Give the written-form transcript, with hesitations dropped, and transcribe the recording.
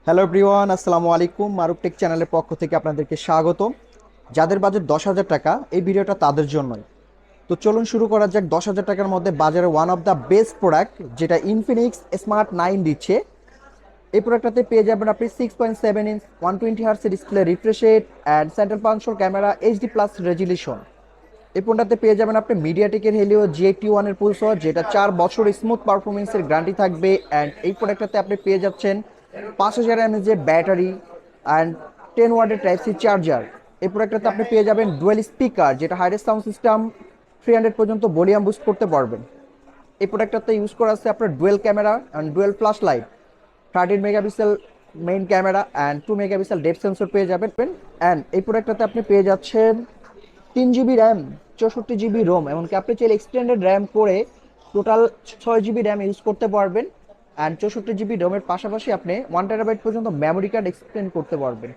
Hello everyone, আসসালামু আলাইকুম। মারুফ take চ্যানেলের পক্ষ থেকে আপনাদেরকে স্বাগত। যাদের বাজেট 10,000 টাকা, এই ভিডিওটা তাদের জন্যই। তো চলুন শুরু করা যাক। 10,000 টাকার মধ্যে বাজারে one of the best product যেটা ইনফিনিক্স স্মার্ট 9 দিচ্ছে। এই প্রোডাক্টটাতে পেয়ে যাবেন আপনি 6.7 inch 120 hertz display refresh rate and central console camera HD plus resolution. এই ফোনটাতে পেয়ে যাবেন আপনি মিডিয়াটেকের হেলিও G81 এর পুলসর, যেটা 4 বছর স্মুথ পারফরমেন্সের গ্যারান্টি থাকবে। অ্যান্ড এই প্রোডাক্টটাতে আপনি পেয়ে যাচ্ছেন 5000 mAh এর ব্যাটারি অ্যান্ড 10 ওয়াটের টাইপ সি চার্জার। এই প্রোডাক্টটাতে আপনি পেয়ে যাবেন ডুয়েল স্পিকার, যেটা হাইরেস্ট সাউন্ড সিস্টেম 300 পর্যন্ত ভলিউম বুস্ট করতে পারবেন। এই প্রোডাক্টটাতে ইউজ করা আছে আপনার dual camera and dual flash light, 13 megapixel main camera and 2 megapixel depth sensor পেয়ে যাবেন। অ্যান্ড এই প্রোডাক্টটাতে আপনি পেয়ে যাচ্ছেন 3 জিবি র্যাম, 64 জিবি রোম, এমনকি আপনি চাইলে এক্সটেন্ডেড র্যাম করে টোটাল 6 জিবি র্যাম ইউজ করতে পারবেন। অ্যান্ড 64 জিবি রোমের পাশাপাশি আপনি 1 টেরাবাইট পর্যন্ত মেমোরি কার্ড এক্সটেন্ড করতে পারবেন।